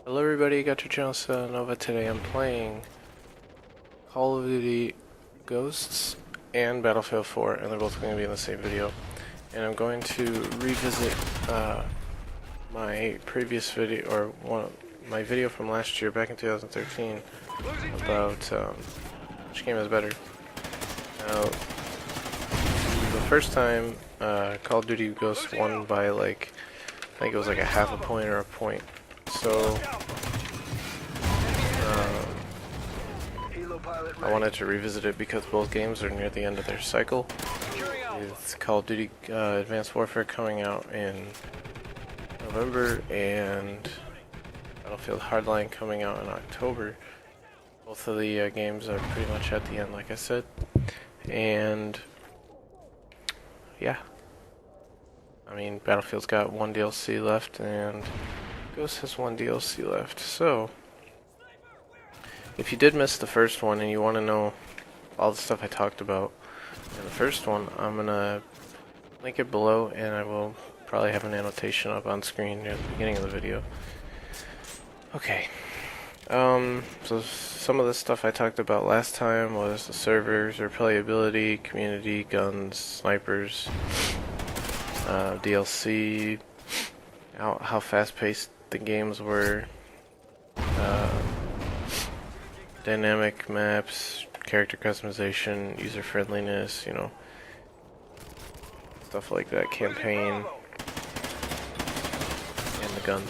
Hello everybody, got your channel Nova. Today I'm playing Call of Duty Ghosts and Battlefield 4, and they're both going to be in the same video. And I'm going to revisit my previous video, or my video from last year, back in 2013, about which game is better. Now, the first time Call of Duty Ghosts won by like, I think it was like a half a point or a point. So I wanted to revisit it because both games are near the end of their cycle. It's Call of Duty Advanced Warfare coming out in November and Battlefield Hardline coming out in October. Both of the games are pretty much at the end, like I said. And yeah, I mean, Battlefield's got one DLC left and Ghost has one DLC left. So if you did miss the first one and you want to know all the stuff I talked about in the first one, I'm gonna link it below, and I will probably have an annotation up on screen near the beginning of the video. Okay, so some of the stuff I talked about last time was the servers, replayability, community, guns, snipers, DLC, how fast-paced the games were, dynamic maps, character customization, user friendliness, you know, stuff like that, campaign, and the guns.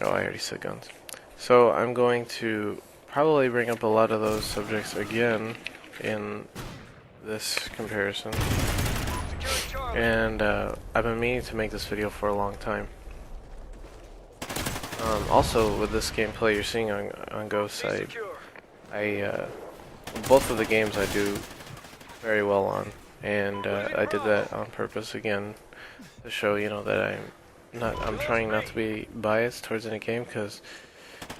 Oh, I already said guns. So I'm going to probably bring up a lot of those subjects again in this comparison. And I've been meaning to make this video for a long time. Also, with this gameplay you're seeing on Ghost, I both of the games I do very well on, and I did that on purpose again to show, you know, that I'm trying not to be biased towards any game, because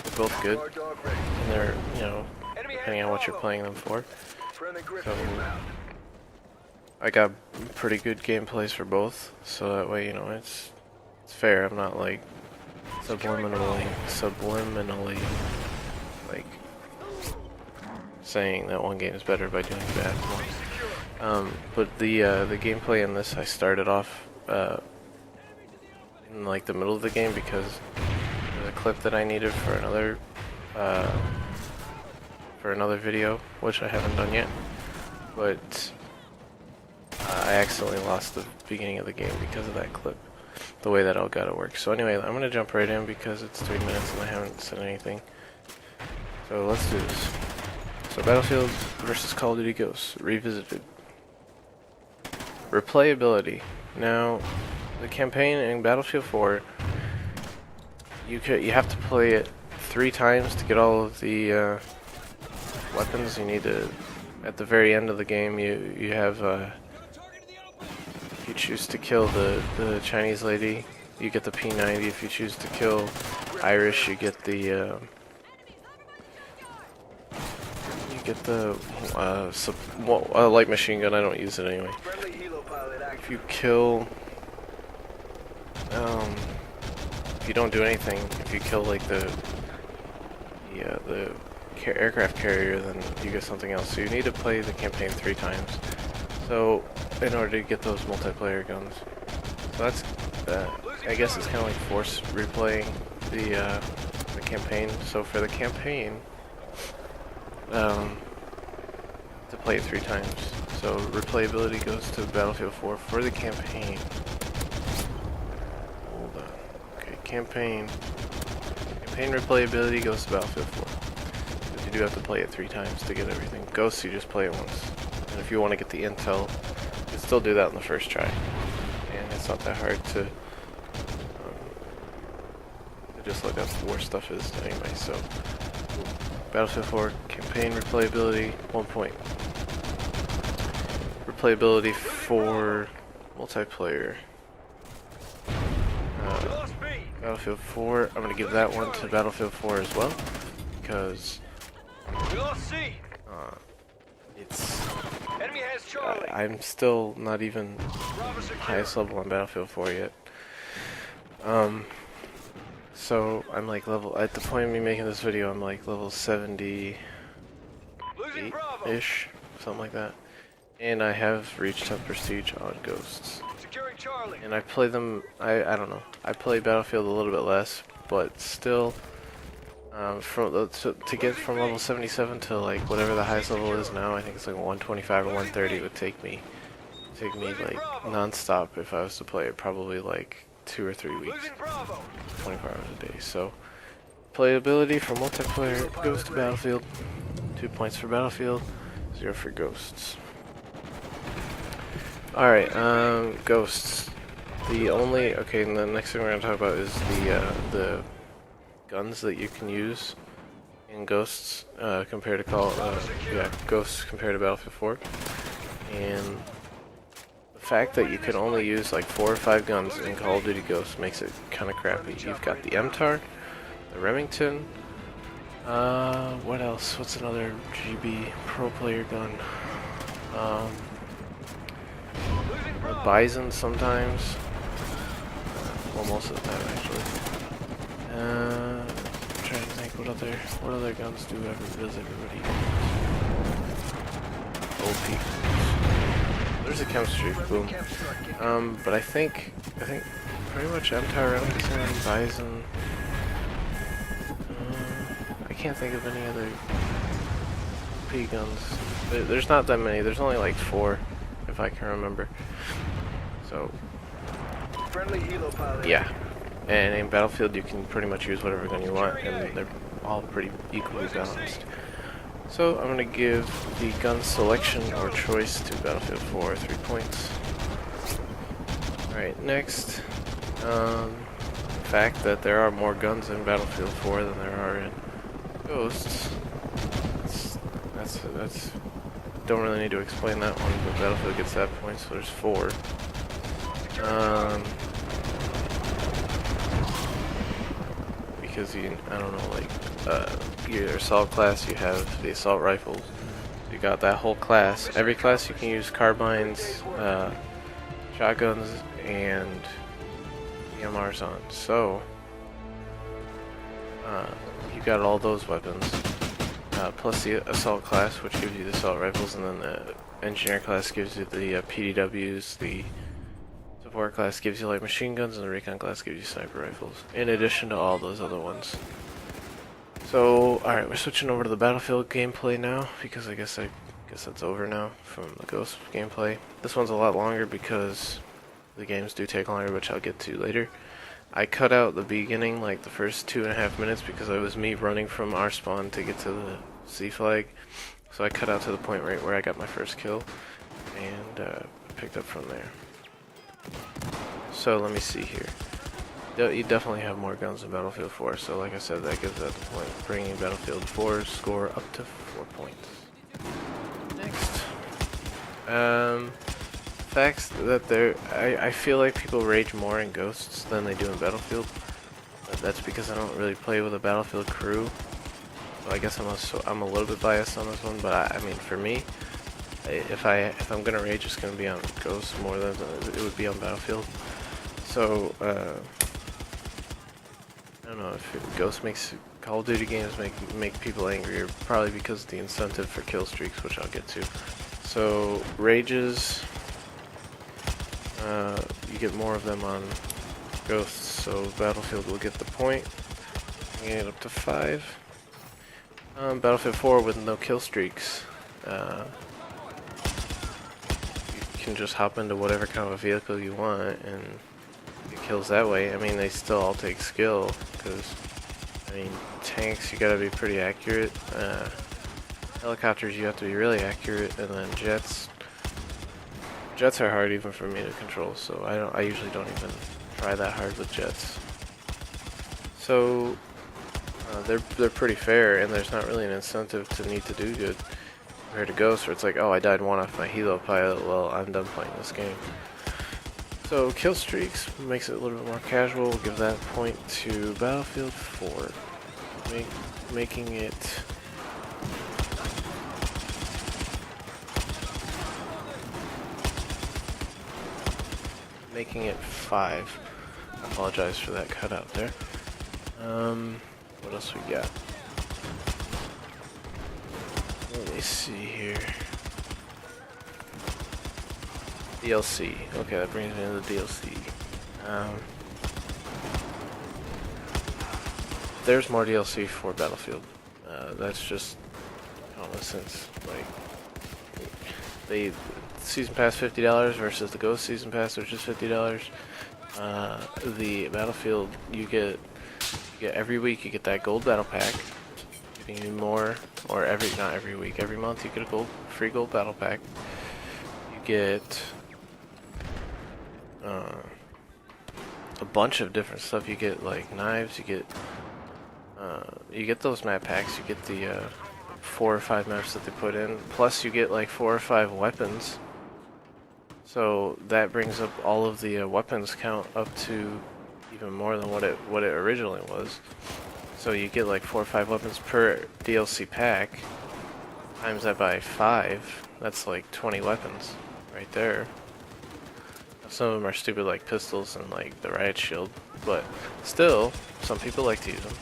they're both good, and they're, you know, depending on what you're playing them for. So I got pretty good gameplays for both, so that way, you know, it's fair. I'm not like subliminally like saying that one game is better by doing bad ones. But the gameplay in this, I started off in like the middle of the game because there's a clip that I needed for another video, which I haven't done yet. But I accidentally lost the beginning of the game because of that clip, the way that I got it work. So anyway, I'm gonna jump right in because it's 3 minutes and I haven't said anything. So let's do this. So Battlefield versus Call of Duty Ghosts Revisited. Replayability. Now, the campaign in Battlefield 4, you have to play it 3 times to get all of the weapons you need to. At the very end of the game, you have if you choose to kill the Chinese lady, you get the P90. If you choose to kill Irish, you get the light machine gun. I don't use it anyway. If you kill, if you don't do anything, if you kill like the aircraft carrier, then you get something else. So you need to play the campaign 3 times. So in order to get those multiplayer guns. So that's I guess it's kind of like force replaying the campaign. So for the campaign, to play it 3 times. So replayability goes to Battlefield 4 for the campaign. Hold on. Okay, campaign replayability goes to Battlefield 4. But you do have to play it 3 times to get everything. Ghosts, you just play it once. And if you want to get the intel, you can still do that in the first try. And it's not that hard to just look up where stuff is anyway. So Battlefield 4 campaign replayability 1 point. Replayability for multiplayer. Battlefield 4. I'm gonna give that one to Battlefield 4 as well, because it's I'm still not even highest level on Battlefield 4 yet. So I'm like level, at the point of me making this video, I'm like level 78-ish, something like that. And I have reached top prestige on Ghosts. And I play them, I don't know, I play Battlefield a little bit less, but still, to get from level 77 to like whatever the highest level is now, I think it's like 125 or 130, it would take me like non-stop if I was to play it, probably like 2 or 3 weeks, 24 hours a day. So playability for multiplayer goes to Battlefield, 2 points for Battlefield, 0 for Ghosts. Alright, Ghosts. Okay, and the next thing we're going to talk about is the guns that you can use in Ghosts, compared to Ghosts compared to Battlefield 4. And the fact that you can only use like 4 or 5 guns in Call of Duty Ghosts makes it kind of crappy. You've got the MTAR, the Remington, what else? What's another GB pro player gun? The Bison sometimes. Well, most of the time actually. I'm trying to think what other guns does everybody use? OP. There's a chemistry, boom. But I think pretty much MTAR, Remington, Bison. I can't think of any other OP guns. There's not that many. There's only like 4, if I can remember. So yeah, and in Battlefield you can pretty much use whatever gun you want, and they're all pretty equally balanced. So I'm going to give the gun selection or choice to Battlefield 4 3 points. Alright, next, the fact that there are more guns in Battlefield 4 than there are in Ghosts. That's don't really need to explain that one, but Battlefield gets that point, so there's 4. Because I don't know, like, your assault class, you have the assault rifles. You got that whole class. Every class you can use carbines, shotguns, and EMRs on. So, you got all those weapons. Plus the assault class, which gives you the assault rifles, and then the engineer class gives you the PDWs, the support class gives you like machine guns, and the recon class gives you sniper rifles, in addition to all those other ones. So, alright, we're switching over to the Battlefield gameplay now, because I guess that's over now from the Ghost gameplay. This one's a lot longer because the games do take longer, which I'll get to later. I cut out the beginning, like the first 2.5 minutes, because it was me running from our spawn to get to the C flag. So I cut out to the point right where I got my first kill, and picked up from there. So let me see here. You definitely have more guns in Battlefield 4, so like I said, that gives that the point, bringing Battlefield 4's score up to 4 points. Next. Facts that I feel like people rage more in Ghosts than they do in Battlefield. That's because I don't really play with a Battlefield crew. So I guess I'm a little bit biased on this one, but I mean, for me, if I'm gonna rage, it's gonna be on Ghosts more than it would be on Battlefield. So I don't know, if Ghost makes Call of Duty games make people angrier, probably because of the incentive for kill streaks, which I'll get to. So rages, you get more of them on Ghosts, so Battlefield will get the point, getting it up to 5. Battlefield 4 with no kill streaks, you can just hop into whatever kind of a vehicle you want and get kills that way. I mean, they still all take skill, because I mean, tanks you gotta be pretty accurate, helicopters you have to be really accurate, and then jets are hard even for me to control, so I usually don't even try that hard with jets. So they're pretty fair, and there's not really an incentive to need to do good compared to Ghosts, where it's like, oh, I died 1 off my helo pilot, well, I'm done playing this game. So kill streaks makes it a little bit more casual. We'll give that point to Battlefield 4, making it making it 5. I apologize for that cutout there. What else we got? Let me see here. DLC. Okay, that brings me to the DLC. There's more DLC for Battlefield. That's just common sense. Like, the season pass $50 versus the Ghost season pass, which is $50. The Battlefield you get every week. You get that gold battle pack, giving you more, or not every week, every month you get a free gold battle pack. You get a bunch of different stuff. You get like knives. You get those map packs. You get the 4 or 5 maps that they put in. Plus, you get like 4 or 5 weapons. So that brings up all of the weapons count up to even more than what it originally was. So you get like 4 or 5 weapons per DLC pack. Times that by 5. That's like 20 weapons right there. Some of them are stupid, like pistols and like the riot shield, but still, some people like to use them.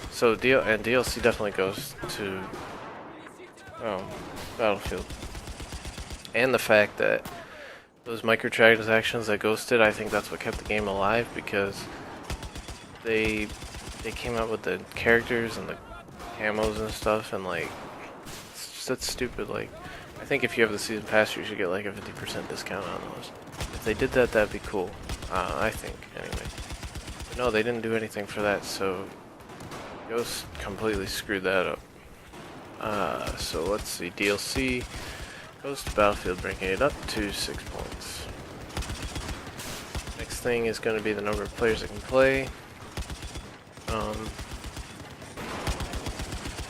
So DLC definitely goes to Battlefield. And the fact that those microtransactions that Ghost did, I think that's what kept the game alive, because they came out with the characters and the camos and stuff, and like that's stupid. Like, I think if you have the season pass, you should get like a 50% discount on those. If they did that, that'd be cool. I think, anyway. But no, they didn't do anything for that, so Ghost completely screwed that up. So let's see, DLC. Ghost to Battlefield, bringing it up to 6 points. Next thing is going to be the number of players that can play. You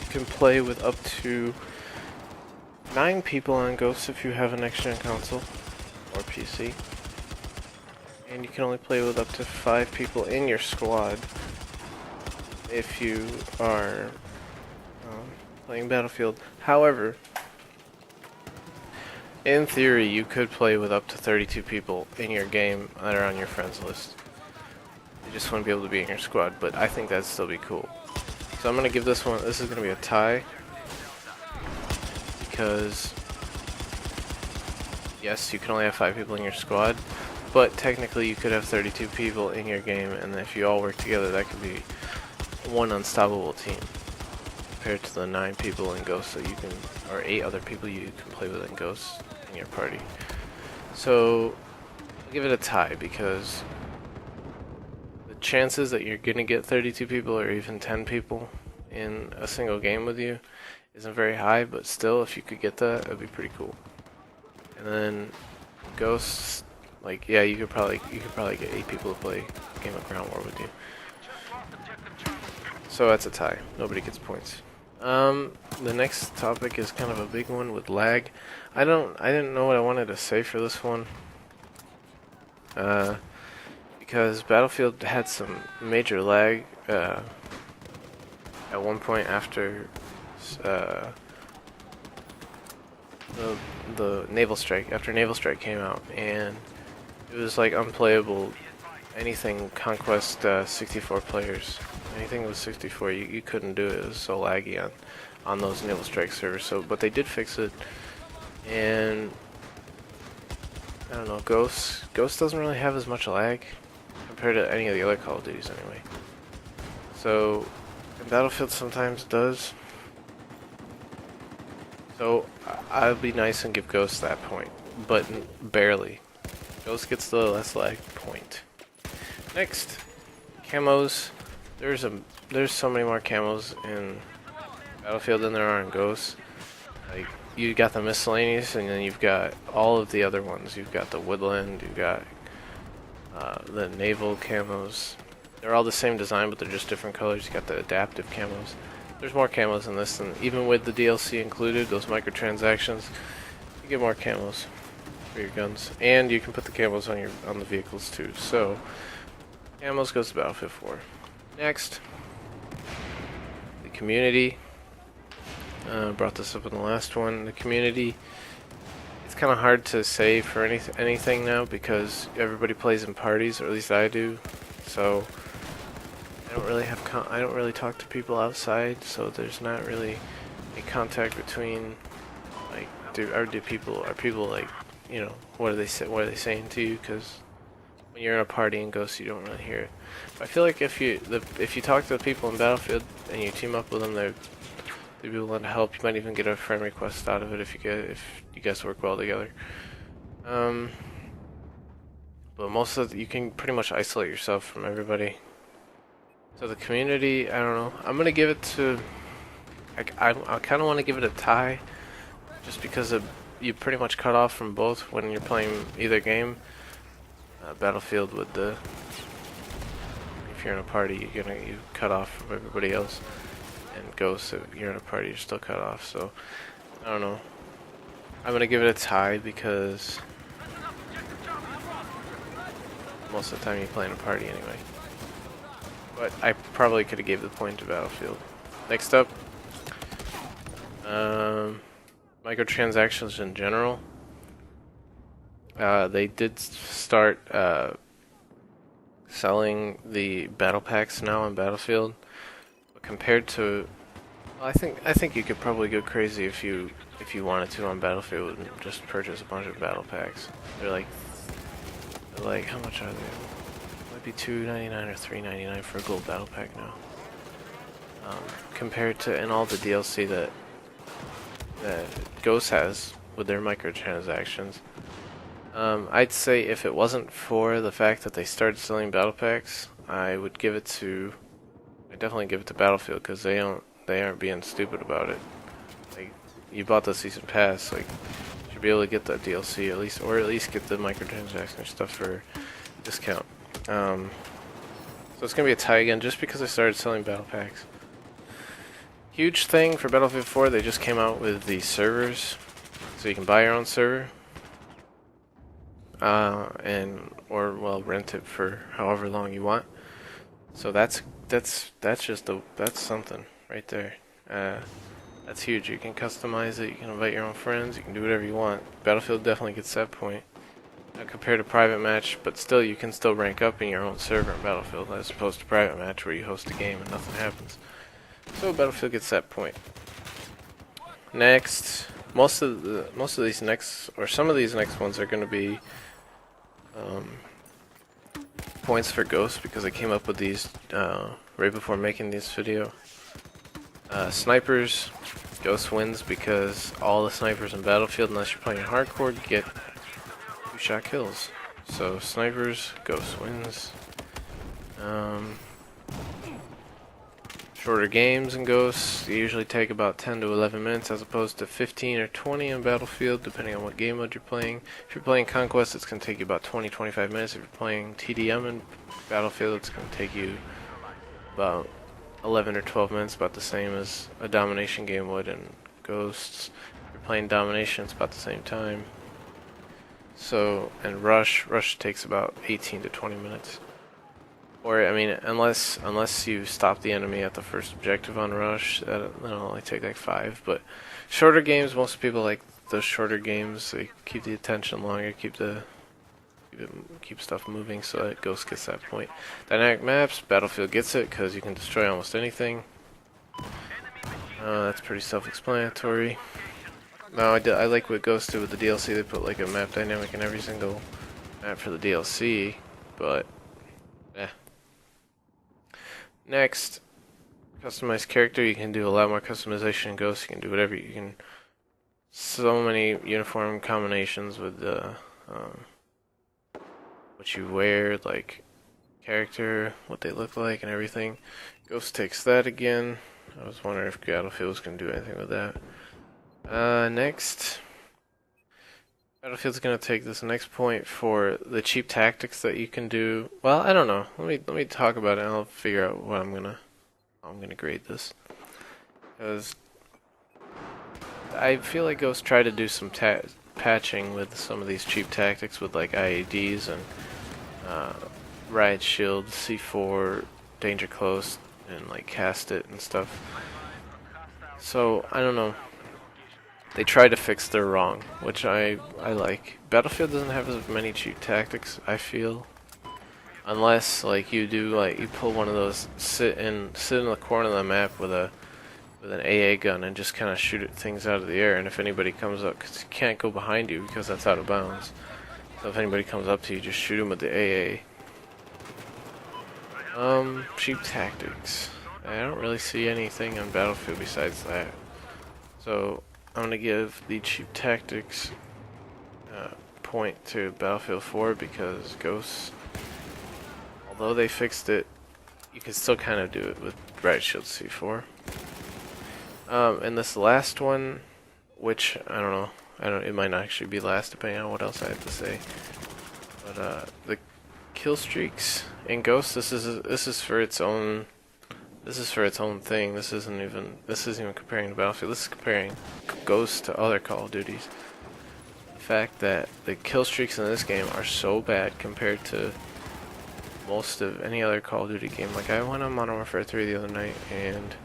can play with up to 9 people on Ghost if you have a next-gen console or PC. And you can only play with up to 5 people in your squad if you are playing Battlefield. However, in theory, you could play with up to 32 people in your game that are on your friends list. You just want to be able to be in your squad, but I think that'd still be cool. So I'm going to give this one, this is going to be a tie. Because, yes, you can only have 5 people in your squad, but technically you could have 32 people in your game, and if you all work together, that could be one unstoppable team. Compared to the 9 people in Ghost that you can, or 8 other people you can play with in Ghost in your party. So, I'll give it a tie, because the chances that you're going to get 32 people or even 10 people in a single game with you isn't very high, but still, if you could get that, it'd be pretty cool. And then Ghosts, like, yeah, you could probably get 8 people to play a game of Ground War with you. So that's a tie. Nobody gets points. The next topic is kind of a big one with lag. I didn't know what I wanted to say for this one. Because Battlefield had some major lag at one point after the Naval Strike, after Naval Strike came out, and it was like unplayable. Anything Conquest 64 players, anything with 64, you couldn't do it. It was so laggy on those Naval Strike servers. So, but they did fix it, and I don't know. Ghost doesn't really have as much lag compared to any of the other Call of Duties anyway. So, and Battlefield sometimes does. So I'll be nice and give Ghost that point, but barely. Ghost gets the less lag point. Next, camos. There's so many more camos in Battlefield than there are in Ghost. Like, you got the miscellaneous, and then you've got all of the other ones. You've got the woodland. You've got the naval camos. They're all the same design, but they're just different colors. You got the adaptive camos. There's more camos in this, and even with the DLC included, those microtransactions, you get more camos. for your guns, and you can put the camos on the vehicles too. So camos goes to Battlefield 4. Next, the community. Brought this up in the last one. The community. It's kind of hard to say for anything now because everybody plays in parties, or at least I do. So I don't really I don't really talk to people outside, so there's not really a contact between like are people like, you know, what are they saying to you? Because when you're in a party in Ghosts, you don't really hear it. But I feel like if you talk to the people in Battlefield and you team up with them, they'd be willing to help. You might even get a friend request out of it if you guys work well together. But you can pretty much isolate yourself from everybody. So the community, I don't know. I'm gonna give it to. I kind of want to give it a tie, just because you pretty much cut off from both when you're playing either game. Battlefield with the. If you're in a party, you cut off from everybody else. And Ghosts, if you're in a party, you're still cut off. So I don't know. I'm gonna give it a tie because most of the time you play in a party anyway. But I probably could have gave the point to Battlefield. Next up, microtransactions in general. They did start selling the battle packs now on Battlefield. But compared to, well, I think you could probably go crazy if you wanted to on Battlefield and just purchase a bunch of battle packs. They're like how much are they? Might be $2.99 or $3.99 for a gold battle pack now. Compared to and all the DLC that Ghost has with their microtransactions. I'd say if it wasn't for the fact that they started selling battle packs, I would definitely give it to Battlefield because they aren't being stupid about it. Like, you bought the season pass, like you should be able to get that DLC at least, or at least get the microtransaction stuff for discount. So it's gonna be a tie again, just because they started selling battle packs. Huge thing for Battlefield 4, they just came out with the servers, so you can buy your own server, or rent it for however long you want. So that's something right there. That's huge. You can customize it. You can invite your own friends. You can do whatever you want. Battlefield definitely gets that point. Now, compared to private match, but still, you can still rank up in your own server in Battlefield as opposed to private match where you host a game and nothing happens. So Battlefield gets that point. Next, most of these next, or some of these next ones are going to be points for Ghosts because I came up with these right before making this video. Snipers, Ghost wins because all the snipers in Battlefield, unless you're playing hardcore, get 2-shot kills. So snipers, Ghost wins. Shorter games in Ghosts, they usually take about 10 to 11 minutes as opposed to 15 or 20 in Battlefield, depending on what game mode you're playing. If you're playing Conquest, it's going to take you about 20-25 minutes. If you're playing TDM in Battlefield, it's going to take you about 11 or 12 minutes, about the same as a Domination game would in Ghosts. If you're playing Domination, it's about the same time. So, and Rush takes about 18 to 20 minutes. Or, I mean, unless you stop the enemy at the first objective on Rush, that'll only take like 5. But shorter games, most people like those shorter games. They keep the attention longer, keep stuff moving, so that Ghost gets that point. Dynamic maps, Battlefield gets it because you can destroy almost anything. That's pretty self-explanatory. No, I like what Ghost did with the DLC. They put like a map dynamic in every single map for the DLC, but yeah. Next, customized character. You can do a lot more customization in Ghost. You can do whatever you can. So many uniform combinations with the what you wear, like character, what they look like, and everything. Ghost takes that again. I was wondering if Battlefield was going to do anything with that. Next, Battlefield's going to take this next point for the cheap tactics that you can do. Well, I don't know. Let me talk about it, and I'll figure out what I'm gonna grade this. Because I feel like Ghost tried to do some patching with some of these cheap tactics with like IEDs and riot shield, C4, danger close, and like cast it and stuff. So I don't know. They try to fix their wrong, which I like. Battlefield doesn't have as many cheap tactics, I feel. Unless like you do like you pull one of those sit in the corner of the map with an AA gun and just kind of shoot things out of the air, and if anybody comes up, because you can't go behind you because that's out of bounds. So if anybody comes up to you, just shoot them with the AA. Cheap tactics. I don't really see anything on Battlefield besides that. So I'm gonna give the cheap tactics point to Battlefield 4 because Ghosts, although they fixed it, you can still kind of do it with Riot Shield C4. And this last one, which I don't know, it might not actually be last depending on what else I have to say. But the kill streaks in Ghosts, this is for its own thing. This isn't even comparing to Battlefield. This is comparing Ghosts to other Call of Duties. The fact that the kill streaks in this game are so bad compared to most of any other Call of Duty game. Like I went on Modern Warfare 3 the other night and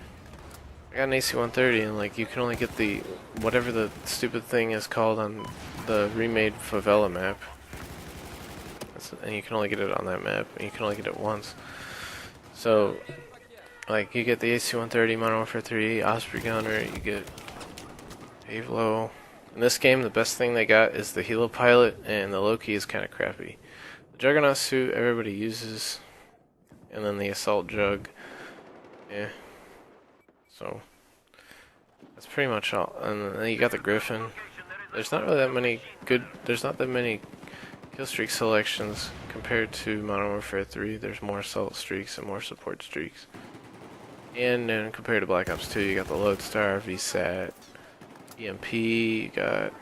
I got an AC-130 and like you can only get the whatever the stupid thing is called on the remade favela map. And you can only get it on that map and you can only get it once. So like you get the AC-130, Modern Warfare 3, Osprey Gunner, you get Avlo. In this game the best thing they got is the Helo Pilot, and the Loki is kinda crappy. The Juggernaut suit everybody uses, and then the Assault Jug. Yeah. So that's pretty much all. And then you got the Griffin. There's not really that many kill streak selections compared to Modern Warfare 3. There's more assault streaks and more support streaks. And then compared to Black Ops 2, you got the Lodestar, VSAT, EMP, you got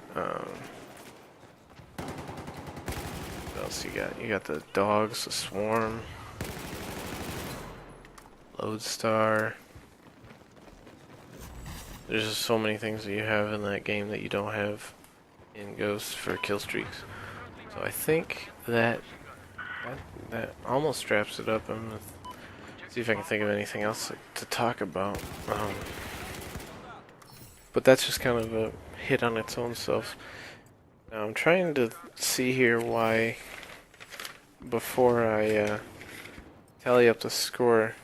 what else you got? You got the Dogs, the Swarm, Lodestar. There's just so many things that you have in that game that you don't have in Ghosts for kill streaks. So I think that almost wraps it up. I'm gonna see if I can think of anything else to talk about. But that's just kind of a hit on its own self. Now I'm trying to see here why, before I tally up the score,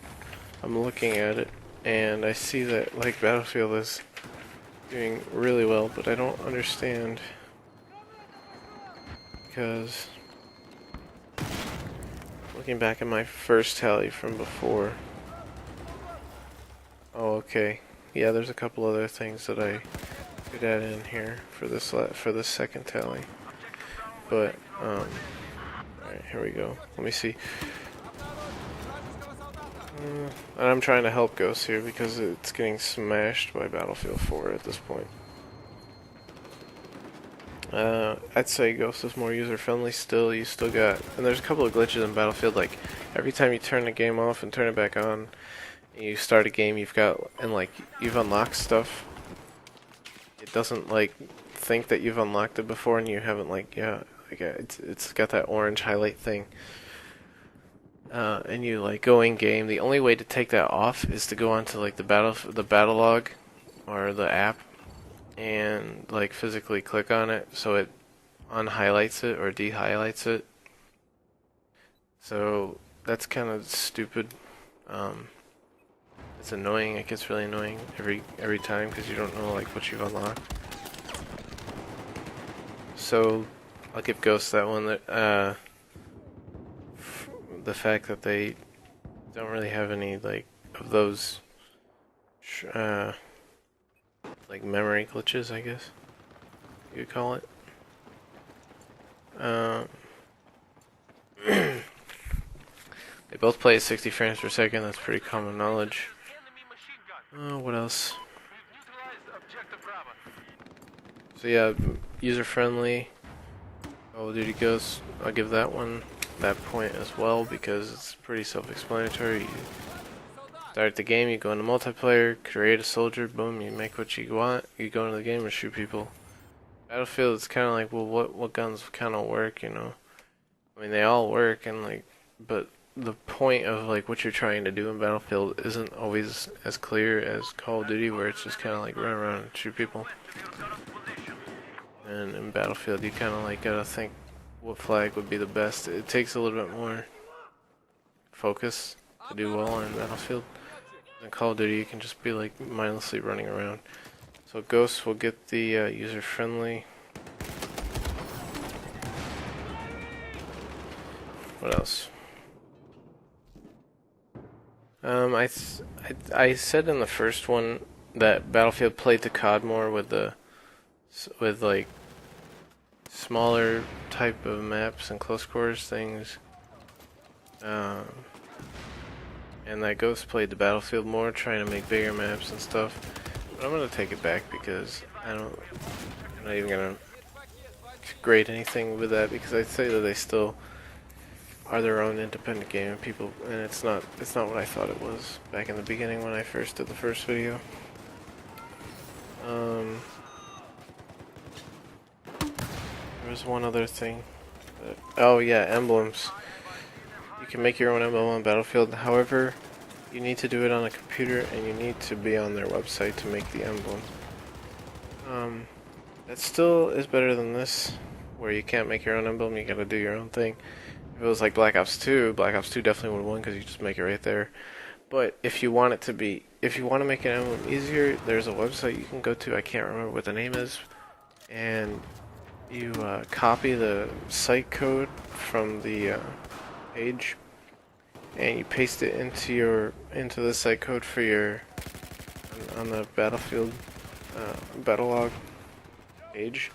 I'm looking at it and I see that like Battlefield is doing really well, but I don't understand because looking back at my first tally from before. Oh, okay. Yeah, there's a couple other things that I could add in here for this second tally. But alright, here we go. Let me see. And I'm trying to help Ghosts here because it's getting smashed by Battlefield 4 at this point. I'd say Ghosts is more user-friendly still. You still got... And there's a couple of glitches in Battlefield, like every time you turn the game off and turn it back on, and you start a game, you've unlocked stuff. It doesn't, like, think that you've unlocked it before and you haven't, it's got that orange highlight thing. And you, like, go in-game. The only way to take that off is to go onto, like, the battle log or the app and like physically click on it so it unhighlights it or de-highlights it. So that's kind of stupid. It's annoying. It gets really annoying every time because you don't know like what you've unlocked. So I'll give Ghost that one. That the fact that they don't really have any like of those like memory glitches, I guess you could call it. They both play at 60 frames per second. That's pretty common knowledge. What else? So yeah, user friendly. Call of Duty Ghosts. I'll give that one that point as well because it's pretty self-explanatory. You start the game, you go into multiplayer, create a soldier, boom, you make what you want, you go into the game and shoot people. Battlefield is kind of like, well, what guns kind of work, you know? I mean, they all work, and like, but the point of like what you're trying to do in Battlefield isn't always as clear as Call of Duty, where it's just kind of like run around and shoot people. And in Battlefield, you kind of like gotta think what flag would be the best. It takes a little bit more focus to do well in Battlefield. In Call of Duty, you can just be like mindlessly running around. So Ghosts will get the user-friendly. What else? I said in the first one that Battlefield played to COD more with like smaller type of maps and close quarters things, and that Ghost played the Battlefield more, trying to make bigger maps and stuff. But I'm gonna take it back because I'm not even gonna grade anything with that, because I'd say that they still are their own independent game, and it's not what I thought it was back in the beginning when I first did the first video. There was one other thing. Oh yeah, emblems. You can make your own emblem on Battlefield. However, you need to do it on a computer, and you need to be on their website to make the emblem. That still is better than this, where you can't make your own emblem. You gotta do your own thing. If it was like Black Ops 2, Black Ops 2 definitely would have won because you just make it right there. But if you want to make an emblem easier, there's a website you can go to. I can't remember what the name is, and you copy the site code from the page, and you paste it into the site code for your on the Battlefield battle log page,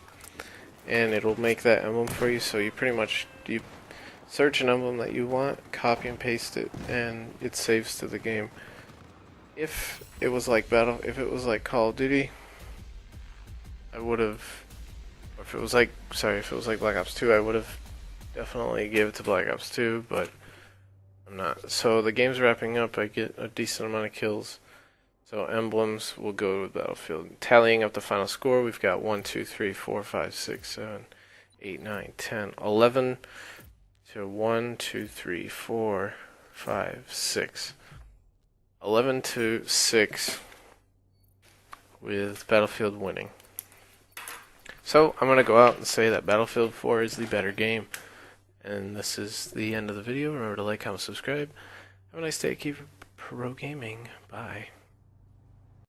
and it'll make that emblem for you. So you pretty much search an emblem that you want, copy and paste it, and it saves to the game. If it was like Call of Duty, I would have. If it was like Black Ops 2, I would have definitely gave it to Black Ops 2, but I'm not. So the game's wrapping up. I get a decent amount of kills. So emblems will go with Battlefield. Tallying up the final score, we've got 1, 2, 3, 4, 5, 6, 7, 8, 9, 10, 11 to 1, 2, 3, 4, 5, 6. 11 to 6 with Battlefield winning. So I'm going to go out and say that Battlefield 4 is the better game. And this is the end of the video. Remember to like, comment, subscribe. Have a nice day. Keep pro gaming. Bye.